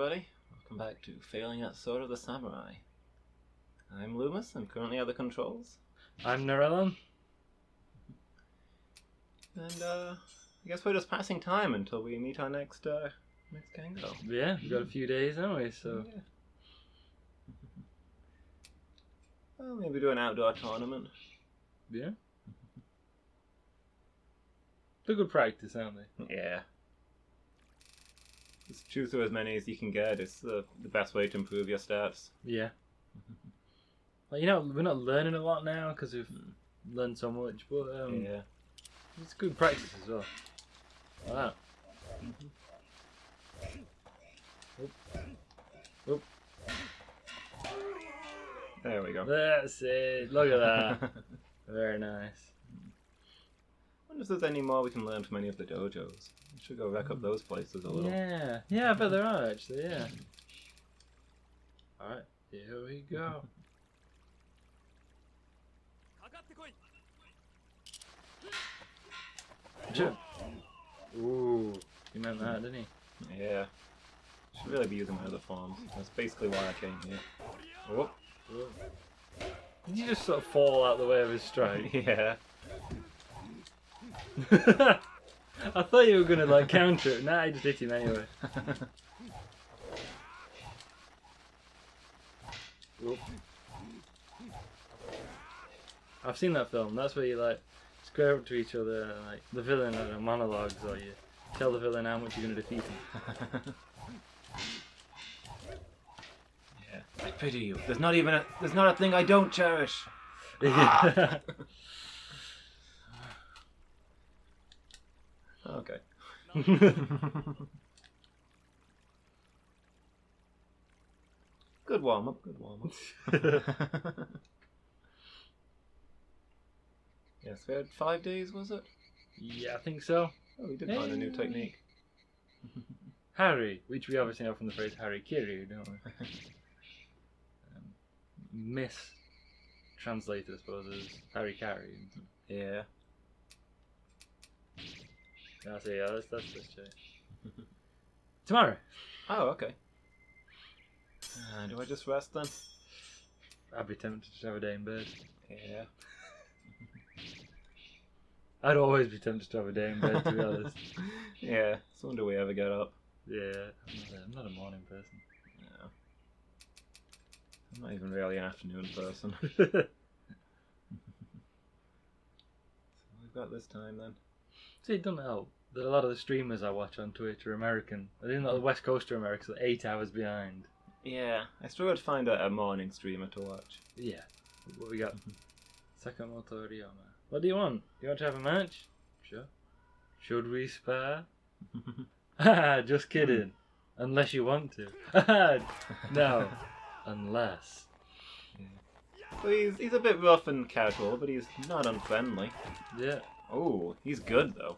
everybody. Welcome back to Failing at Sword of the Samurai. I'm Loomis, I'm currently at the controls. I'm Narellon. And, I guess we're just passing time until we meet our next Genko. Yeah, we've got a few days, haven't we? So. Yeah. Well, maybe do an outdoor tournament. Yeah. They're good practice, aren't they? Yeah. Just chew through as many as you can get. It's the best way to improve your stats. Yeah. Well, we're not learning a lot now because we've learned so much, but yeah. It's good practice as well. Like that. Oop. There we go. That's it. Look at that. Very nice. I wonder if there's any more we can learn from any of the dojos. We should go wreck up those places a little. Yeah. Yeah, I bet there are actually, yeah. Alright, here we go. Ooh, he meant that, didn't he? Yeah. Should really be using my other forms. That's basically why I came here. Oh. Did you just sort of fall out the way of his strike? Yeah. I thought you were going to like counter it. Nah, I just hit him anyway. I've seen that film. That's where you like square up to each other and like the villain has monologues, or you tell the villain how much you're going to defeat him. Yeah. I pity you. There's not a thing I don't cherish. Okay. Good warm up. Yes, we had 5 days, was it? Yeah, I think so. Oh, we did find a new technique. Harry, which we obviously know from the phrase Harry Kiryu, don't we? Translated, I suppose, as Harry Carry. Yeah. That's it, yeah, that's check. Tomorrow. Oh, okay. Do I just rest then? I'd be tempted to have a day in bed. Yeah. I'd always be tempted to have a day in bed, to be honest. Yeah, so when do we ever get up? Yeah, I'm not a morning person. No. I'm not even really an afternoon person. So we've got this time then. See, it doesn't help that a lot of the streamers I watch on Twitch are American. I think that the West Coast are American, so 8 hours behind. Yeah, I struggle to find a morning streamer to watch. Yeah. What we got? Sakamoto Ryoma. What do you want? Do you want to have a match? Sure. Should we spare? Just kidding. Unless you want to. No. Unless. Yeah. Well, he's a bit rough and casual, but he's not unfriendly. Yeah. Oh, he's good though.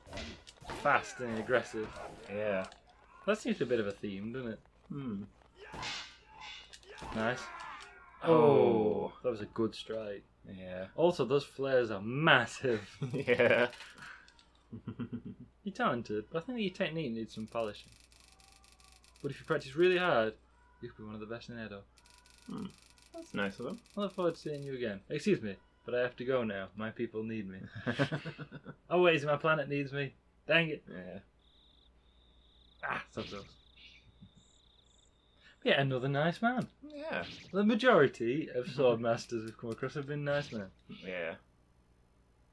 Fast and aggressive. Yeah. That seems a bit of a theme, doesn't it? Nice. Oh, that was a good strike. Yeah. Also, those flares are massive. Yeah. You're talented, but I think your technique needs some polishing. But if you practice really hard, you could be one of the best in Edo. That's nice of him. I look forward to seeing you again. Excuse me, but I have to go now. My people need me. Oh wait, my planet needs me. Dang it. Yeah. So close. Yeah, another nice man. Yeah. The majority of sword masters we've come across have been nice men. Yeah.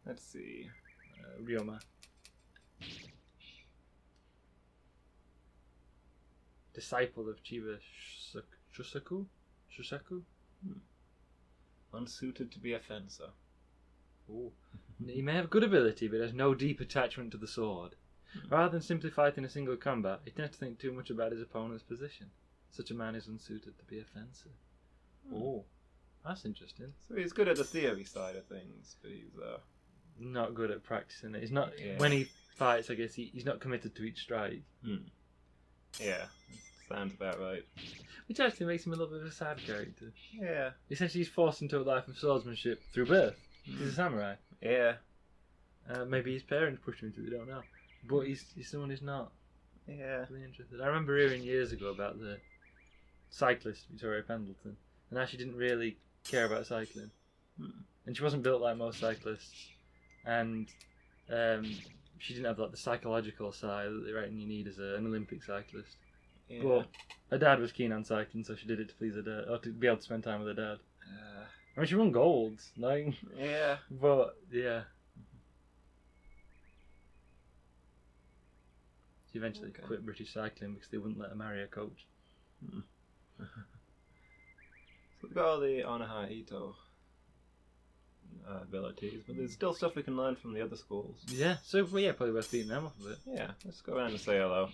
Let's see. Ryoma. Disciple of Chiba Shusaku? Unsuited to be a fencer. Ooh. He may have good ability, but has no deep attachment to the sword. Rather than simply fighting a single combat, he tends to think too much about his opponent's position. Such a man is unsuited to be a fencer. Oh, that's interesting. So he's good at the theory side of things, but he's not good at practicing it. He's not. Yeah. When he fights, I guess he's not committed to each strike. Yeah, sounds about right. Which actually makes him a little bit of a sad character. Yeah. Essentially, he's forced into a life of swordsmanship through birth. He's a samurai. Yeah. Maybe his parents pushed him into it. We don't know. But he's someone who's not. Yeah. Really interested. I remember hearing years ago about the cyclist, Victoria Pendleton, and how she didn't really care about cycling. And she wasn't built like most cyclists, and she didn't have like the psychological side that they reckon you need as an Olympic cyclist. Yeah. But her dad was keen on cycling, so she did it to please her dad, or to be able to spend time with her dad. I mean, she won golds, like. Yeah. But yeah. She eventually quit British cycling because they wouldn't let her marry a coach. So we've got all the Onahahito abilities, but there's still stuff we can learn from the other schools. Yeah, so well, yeah, probably worth beating them off a bit. Yeah, let's go around and say hello.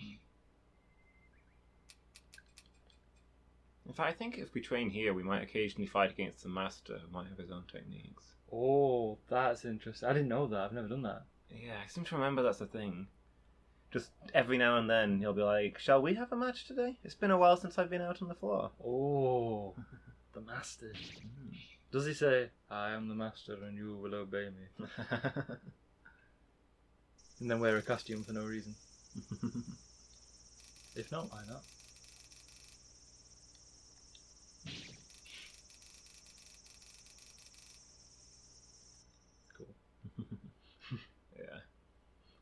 In fact, I think if we train here, we might occasionally fight against the master who might have his own techniques. Oh, that's interesting. I didn't know that. I've never done that. Yeah, I seem to remember that's the thing. Just every now and then he'll be like, "Shall we have a match today? It's been a while since I've been out on the floor." Oh, the master. Does he say, "I am the master and you will obey me"? And then wear a costume for no reason? If not, why not? Cool. Yeah.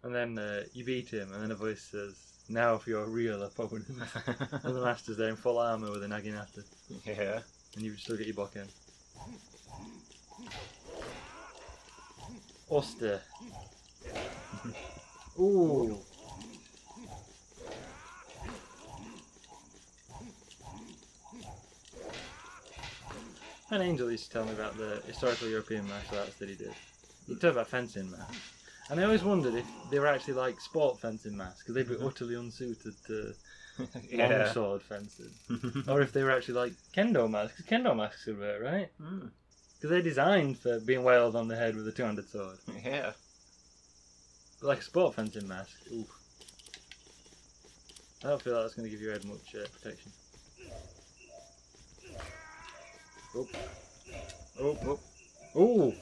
And then you beat him, and then a voice says, "Now for your real opponent." And the master's there in full armour with a naginata. Yeah. And you still get your bokken. Oster. Ooh. An angel used to tell me about the historical European martial arts that he did. He talked about fencing masks. And I always wondered if they were actually like sport fencing masks, because they'd be utterly unsuited to longsword fencing. Or if they were actually like kendo masks, because kendo masks could work, right? Because they're designed for being wailed on the head with a two-handed sword. Yeah. But like a sport fencing mask, oof. I don't feel like that's going to give your head much protection. Oh. Oh, oh. Oh!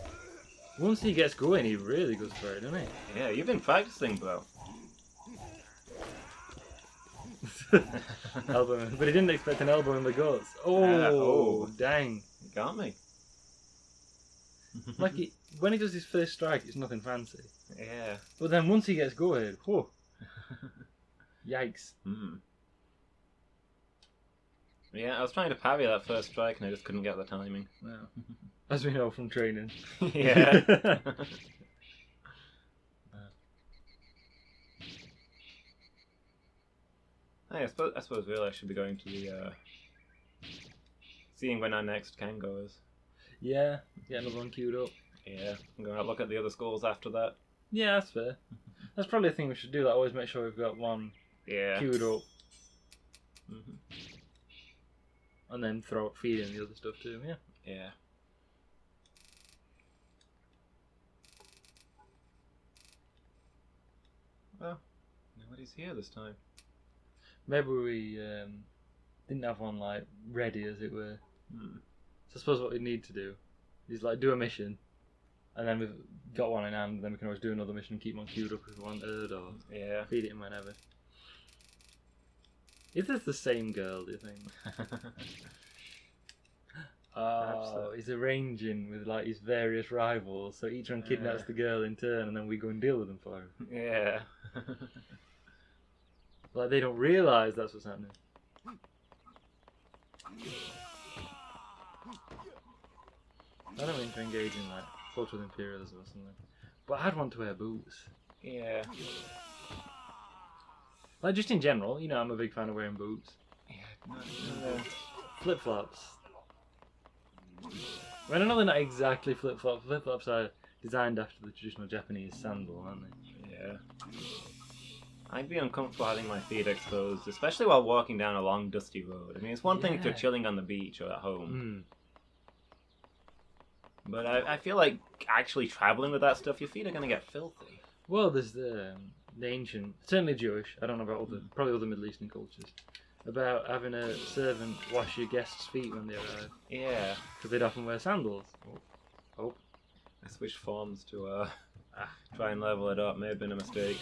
Once he gets going, he really goes for it, doesn't he? Yeah, you've been practicing, bro. Elbow him. But he didn't expect an elbow in the guts. Oh, dang. You got me. Like, when he does his first strike, it's nothing fancy. Yeah. But then once he gets going, whoa. Yikes. Yeah, I was trying to parry that first strike and I just couldn't get the timing. No. As we know from training. Yeah. Hey, I suppose really I should be going to the seeing when our next Kango is. Yeah, get another one queued up. Yeah, I'm going to look at the other schools after that. Yeah, that's fair. That's probably a thing we should do. That always make sure we've got one queued up, and then feed in the other stuff too. Yeah. Yeah. Well, nobody's here this time. Maybe we didn't have one like ready, as it were. So I suppose what we need to do is like do a mission, and then we've got one in hand. Then we can always do another mission and keep one queued up if we wanted, or feed it in whenever. Is this the same girl? Do you think? Oh, he's arranging with like his various rivals, so each one kidnaps the girl in turn, and then we go and deal with them for him. Yeah. Like they don't realise that's what's happening. I don't mean to engage in like cultural imperialism or something, but I'd want to wear boots. Yeah. Like just in general, you know, I'm a big fan of wearing boots. Yeah. Flip flops. Well, I know they're not exactly flip flops. Flip flops are designed after the traditional Japanese sandal, aren't they? Yeah. I'd be uncomfortable having my feet exposed, especially while walking down a long, dusty road. I mean, it's one thing if you're chilling on the beach or at home. But I feel like actually traveling with that stuff, your feet are going to get filthy. Well, there's the ancient, certainly Jewish, I don't know about probably other Middle Eastern cultures, about having a servant wash your guests' feet when they arrive. Yeah. Because they'd often wear sandals. Oh. I switched forms to try and level it up. May have been a mistake.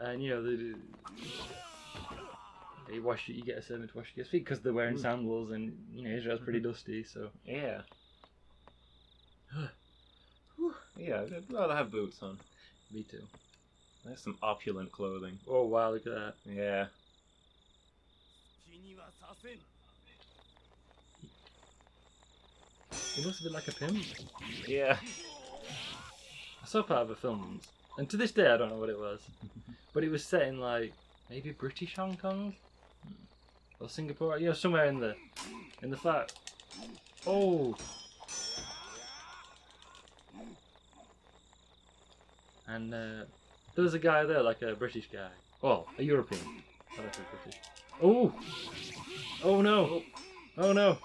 And you know, You get a servant to wash your feet because they're wearing sandals, and Israel's pretty dusty. So Yeah. Yeah, I'd rather have boots on. me too. There's some opulent clothing. Oh wow, look at that. Yeah. He looks a bit like a pimp. Yeah. I saw part of a film once, and to this day I don't know what it was, but it was set in like maybe British Hong Kong or Singapore, somewhere in the far. Oh. And there was a guy there, like a British guy. Well, a European. I don't know if he's British. Oh! Oh no! Oh no!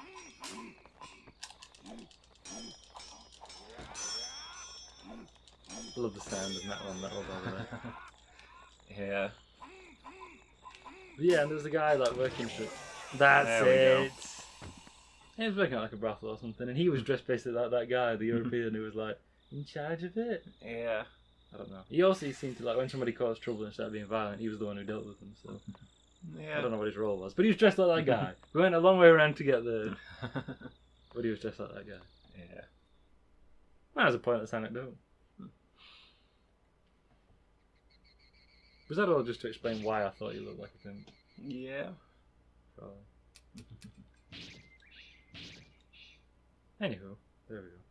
I love the sound of metal on metal, by the way. Yeah. But yeah, and there was a guy like working for. That's There we it! go. He was working at like a brothel or something, and he was dressed basically like that guy, the European, who was like in charge of it. Yeah. I don't know. He also seemed to like when somebody caused trouble and started being violent, he was the one who dealt with them. So Yeah. I don't know what his role was, but he was dressed like that guy. We went a long way around to get there, but he was dressed like that guy. Yeah. That was a pointless anecdote. Was that all just to explain why I thought you looked like a pimp? Yeah. Probably. Anywho, there we go.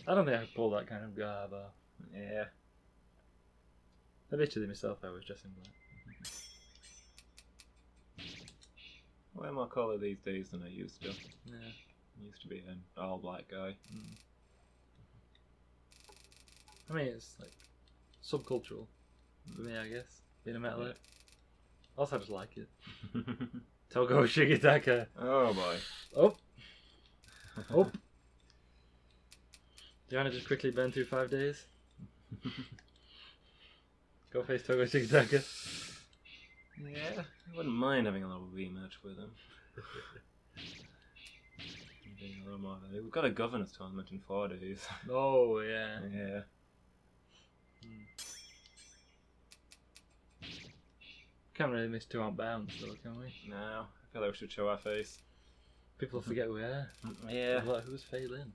I don't think I could pull that kind of garb off. Yeah. Habitually myself, I was dressed in black. I wear more colour these days than I used to. Yeah. I used to be an all black guy. I mean, it's like subcultural for me, I guess, being a metalhead. Also, I just like it. Togo Shigetaka. Oh boy. Oh. Oh. Do you want to just quickly burn through 5 days? Go face Togo Shigetaka. Yeah. I wouldn't mind having a little rematch with him. Being a little more. We've got a governors tournament in 4 days. Oh, yeah. Yeah. Can't really miss 2 on bounce though, can we? No. I feel like we should show our face. People forget we are. Yeah. Like, who's failing?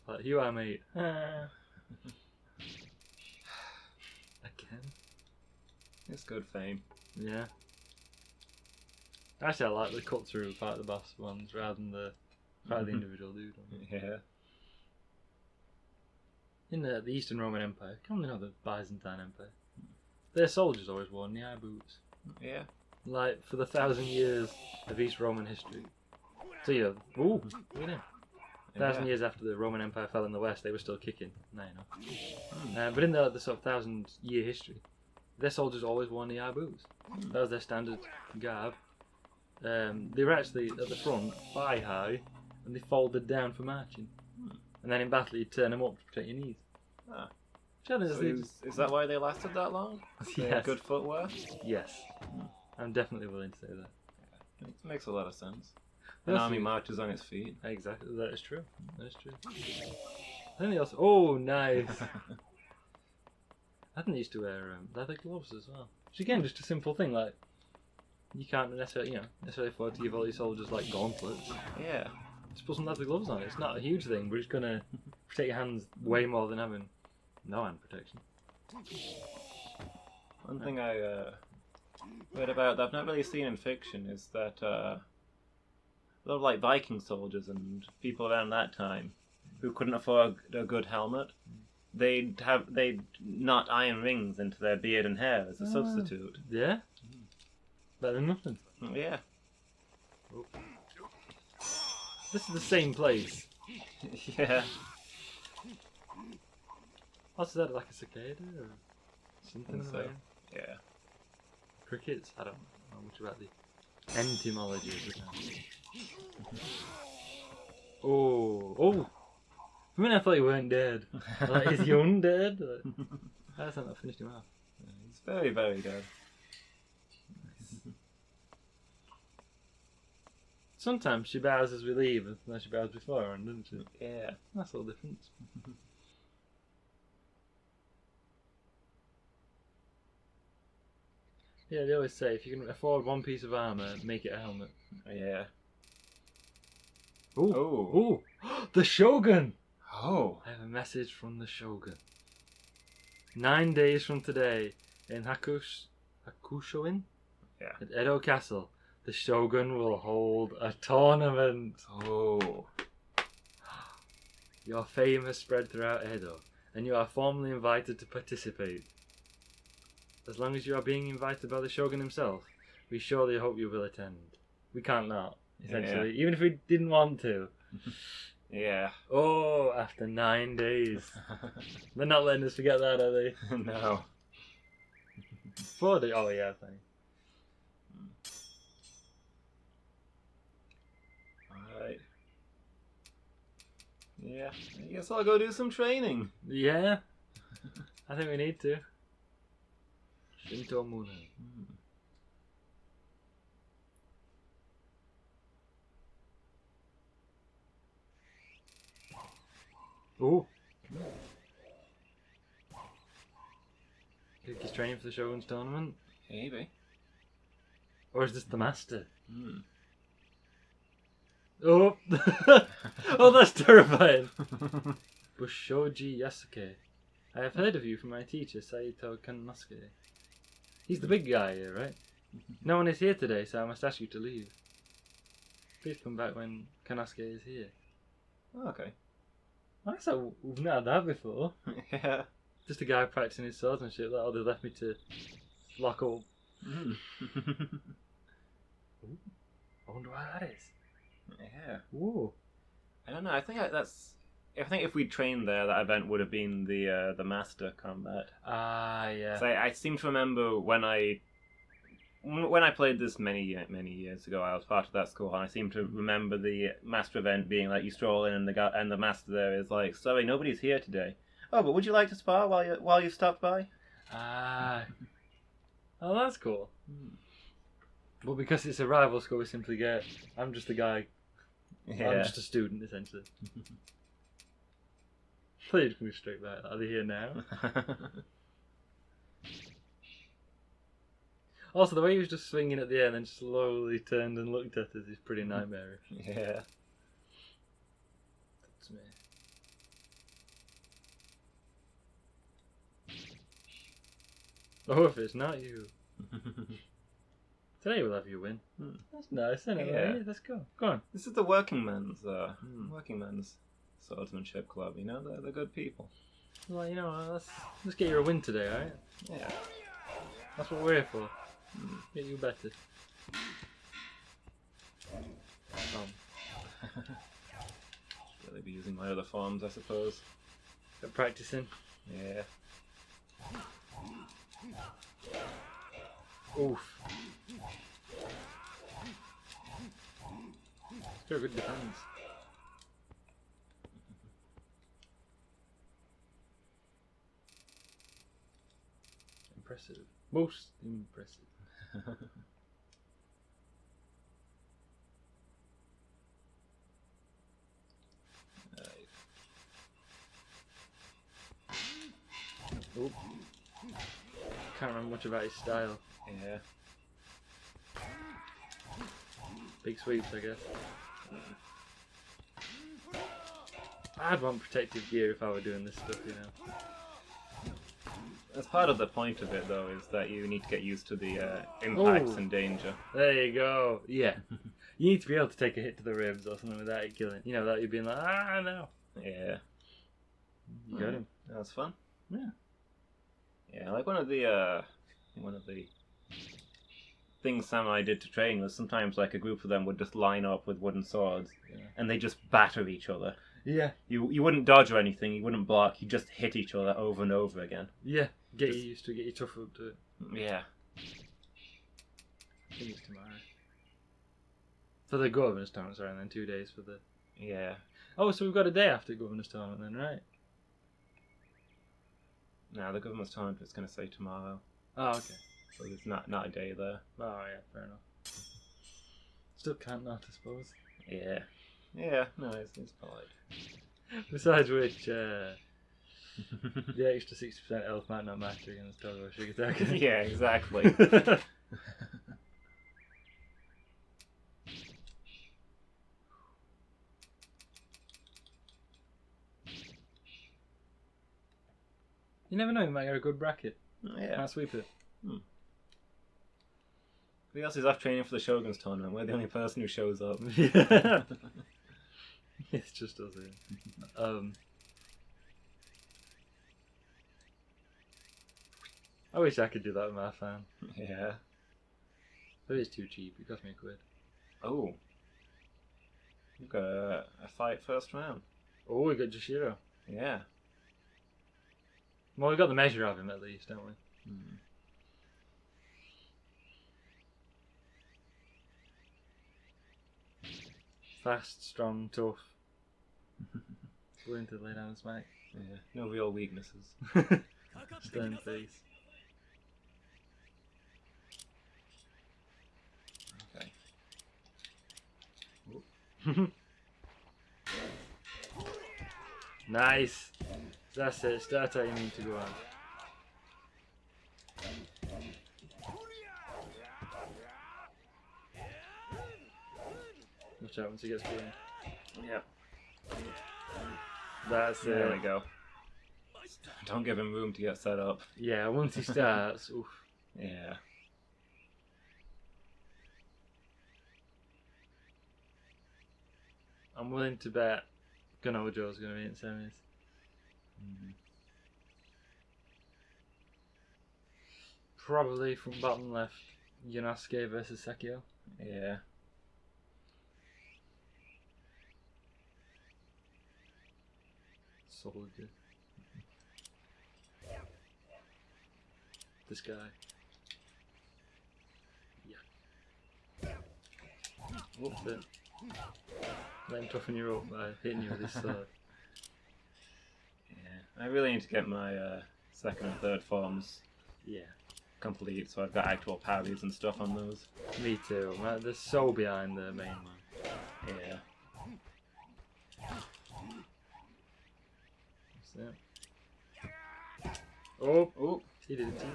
Like, you are, mate. Again. It's good fame. Yeah. Actually, I like the cut through part of the boss ones rather than the part of the individual dude. Yeah. In the Eastern Roman Empire, commonly known as the Byzantine Empire, their soldiers always wore knee-high boots. Yeah. Like, for the 1,000 years of East Roman history. So, ooh, look at him. 1,000 years after the Roman Empire fell in the West, they were still kicking. No, but in the sort of 1,000-year history, their soldiers always wore knee-high boots. That was their standard garb. They were actually at the front, thigh high, and they folded down for marching. And then in battle, you'd turn them up to protect your knees. Ah. So Is that why they lasted that long? They had good footwear? Yes. I'm definitely willing to say that. It makes a lot of sense. An army marches on its feet. Exactly, that is true. That is true. I think they also. Oh, nice! I think they used to wear leather gloves as well. Which again, just a simple thing, like, you can't necessarily afford to give all your soldiers, like, gauntlets. Yeah. Just put some leather gloves on. It's not a huge thing, but it's going to protect your hands way more than having no hand protection. One thing I read about that I've not really seen in fiction is that a lot of like Viking soldiers and people around that time who couldn't afford a good helmet, they'd knot iron rings into their beard and hair as a substitute. Yeah? Better than nothing. Yeah. Oh. This is the same place. Yeah. What's that, like a cicada or something? So, yeah. Crickets? I don't know much about the etymology of the term. Oh! For a minute I thought he weren't dead. Like, is he undead? I thought I finished him off. He's very, very dead. Sometimes she bows as we leave, and then she bows before, doesn't she? Yeah. That's all difference. Yeah, they always say if you can afford one piece of armor, make it a helmet. Yeah. Ooh. Oh. Ooh. The Shogun! Oh. I have a message from the Shogun. 9 days from today, in Hakushoin? Yeah. At Edo Castle, the Shogun will hold a tournament. Oh. Your fame has spread throughout Edo, and you are formally invited to participate. As long as you are being invited by the Shogun himself, we surely hope you will attend. We can't not, essentially, even if we didn't want to. Yeah. Oh, after 9 days. They're not letting us forget that, are they? No. 4 days. Oh, yeah, thanks. Alright. Yeah. I guess I'll go do some training. Yeah, I think we need to. Shinto Muna. Ooh. Think he's training for the Shogun's tournament? Maybe. Or is this the master? Hmm. Oh! Oh, that's terrifying! Bushoji Yasuke. I have heard of you from my teacher, Saito Kannosuke. He's the big guy here, right? No one is here today, so I must ask you to leave. Please come back when Kannosuke is here. Okay. I guess we've not had that before. Yeah. Just a guy practicing his swordsmanship. That'll they left me to lock up. Mm. Ooh, I wonder why that is. Yeah. Ooh. I don't know. I think I think if we trained there, that event would have been the master combat. Ah, yeah. So I seem to remember when I played this many years ago, I was part of that school, and I seem to remember the master event being like you stroll in and the master there is like, sorry, nobody's here today. Oh, but would you like to spar while you stopped by? Ah. Oh, that's cool. Well, because it's a rival school, we simply get, I'm just a guy. Yeah. I'm just a student, essentially. Please move straight back. Are they here now? Also, the way he was just swinging at the end and slowly turned and looked at us is pretty nightmarish. Yeah. That's me. Oh, if it's not you. Today we'll have you win. That's nice, isn't it? Yeah. Yeah, let's go. Go on. This is the working men's swordsmanship club. You know, they're good people. Well, you know, let's get you a win today, alright? Yeah. That's what we're here for. Get you better. Really be using my other forms, I suppose. Been practicing. Yeah. Oof. Still good defense. Impressive. Most impressive. Oop. Can't remember much about his style. Yeah. Big sweeps, I guess. I'd want protective gear if I were doing this stuff, you know. That's part of the point of it, though, is that you need to get used to the impacts and danger. There you go. Yeah. You need to be able to take a hit to the ribs or something without it killing. You know, without you being like, ah, no. Yeah. You got him. That was fun. Yeah. Yeah, like one of the things Samurai did to train was sometimes like a group of them would just line up with wooden swords and they just batter each other. Yeah. You wouldn't dodge or anything, you wouldn't block, you just hit each other over and over again. Yeah. Get you used to it, get you tougher up to it. Yeah. I think it's tomorrow. For the Governor's Tournament, sorry, and then 2 days for the... Yeah. Oh, so we've got a day after Governor's Tournament then, right? No, the government's tournament is going to say tomorrow. Oh, okay. So there's not a day there. Oh, yeah, fair enough. Still can't not, I suppose. Yeah. Yeah, no, it's polite. Besides which, the extra 60% health might not matter against Togo Shigataka. Yeah, exactly. You never know, you might get a good bracket. Yeah. Might sweep it. Who else is off training for the Shogun's tournament? We're the only person who shows up. Yeah. It's just us here. I wish I could do that with my fan. Yeah. But it's too cheap. It cost me £1. Oh. You've got a fight first round. Oh, we got Jashiro. Yeah. Well, we got the measure of him at least, don't we? Fast, strong, tough. Willing to lay down and smack. Yeah. No real weaknesses. Stern face. Okay. Nice. That's it. Start how you need to go on. Watch out once he gets going. Yep. That's it. There we go. Don't give him room to get set up. Yeah, once he starts, oof. Yeah. I'm willing to bet Ganojo's going to be in semis. Probably from bottom left, Yonosuke versus Sekio. Yeah. Solid. This guy. Yeah. What's it? Let him toughen you up by hitting you with his sword. Yeah. I really need to get my second and third forms Yeah. complete, so I've got actual parries and stuff on those. Me too. Man, they're so behind the main one. Yeah. What's that? Oh! Oh. He did it too.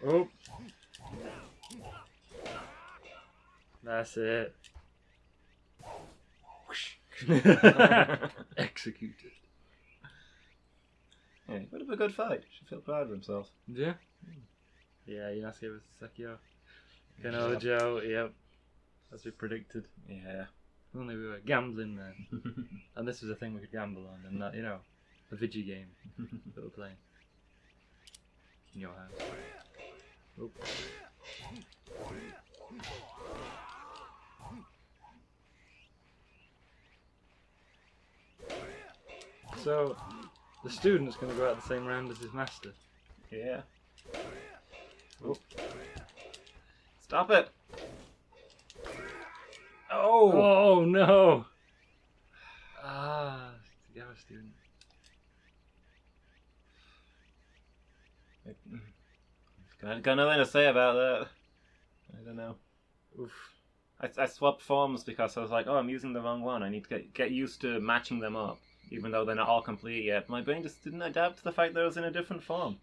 Oh! That's it. Executed. Yeah, would have a good fight. Should feel proud of himself. Yeah? Yeah, Yonosuke versus Sekio. Kanojo, yep. As we predicted. Yeah. Only we were gambling then. And this was a thing we could gamble on, and not, you know, a video game that we're playing. In your house. Oh. So, the student's going to go out the same round as his master. Yeah. Oh. Stop it! Oh! Oh no! Ah, the other student. Got nothing to say about that. I don't know. Oof. I swapped forms because I was like, oh, I'm using the wrong one. I need to get used to matching them up, even though they're not all complete yet. My brain just didn't adapt to the fact that I was in a different form.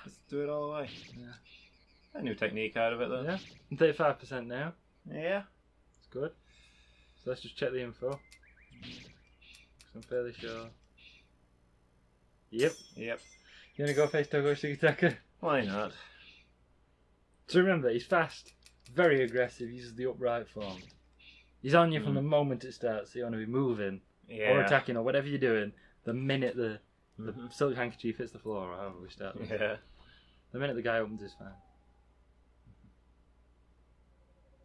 Just do it all the way. Yeah. A new technique out of it, though. Yeah. 35% now. Yeah. It's good. So let's just check the info. I'm fairly sure. Yep. Yep. You want to go face Togo Shigetaka? Why not? So remember, he's fast, very aggressive, uses the upright form. He's on you from the moment it starts, so you want to be moving or attacking or whatever you're doing the minute the silk handkerchief hits the floor or however we start. Yeah. The minute the guy opens his fan.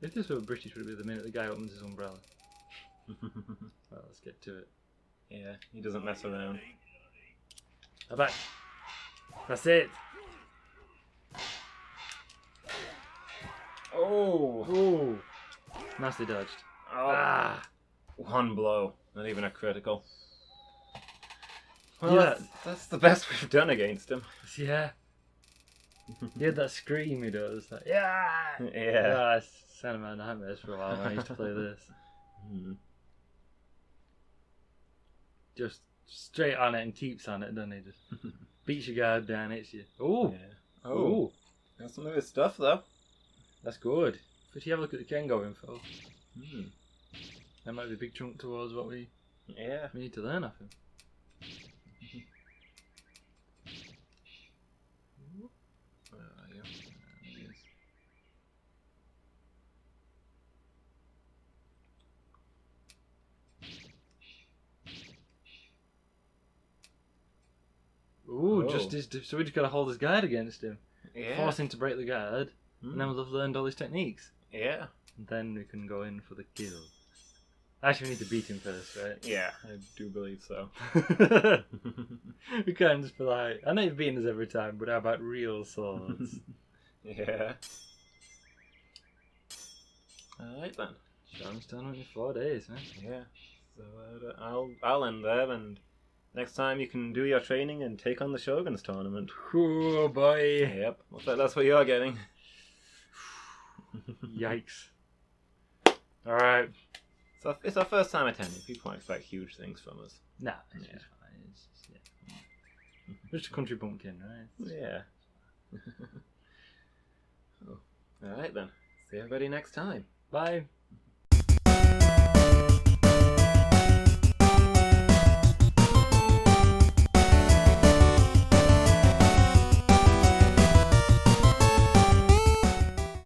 If this were British, would it be the minute the guy opens his umbrella? Well, let's get to it. Yeah, he doesn't mess around. How back. That's it. Oh! Ooh. Nicely dodged. Oh. Ah. One blow. Not even a critical. Well, Yeah. that's the best we've done against him. Yeah. He had that scream he does. Like, yeah! Yeah. Ah, it's sounded my nightmares for a while when I used to play this. Just straight on it and keeps on it, doesn't he? Just beats your guard down, hits you. Ooh! Yeah. Ooh! Got some of his stuff, though. That's good. But if you have a look at the Kengo info, that might be a big chunk towards what we Yeah. need to learn off him. Cool. So we just gotta hold his guard against him, Yeah. force him to break the guard, and then we'll have learned all his techniques. Yeah. And then we can go in for the kill. Actually, we need to beat him first, right? Yeah, I do believe so. We can't just be like, I know you've beaten us every time, but how about real swords? Yeah. Alright then. Sean's tournament in 4 days, man. Yeah. So I'll end there, and next time you can do your training and take on the Shogun's tournament. Oh boy. Yep. Looks like that's what you're getting. Yikes. Alright. So it's our first time attending. People won't expect huge things from us. Nah, it's just fine. It's just a country bumpkin, right? Yeah. Oh. Alright then. See everybody next time. Bye.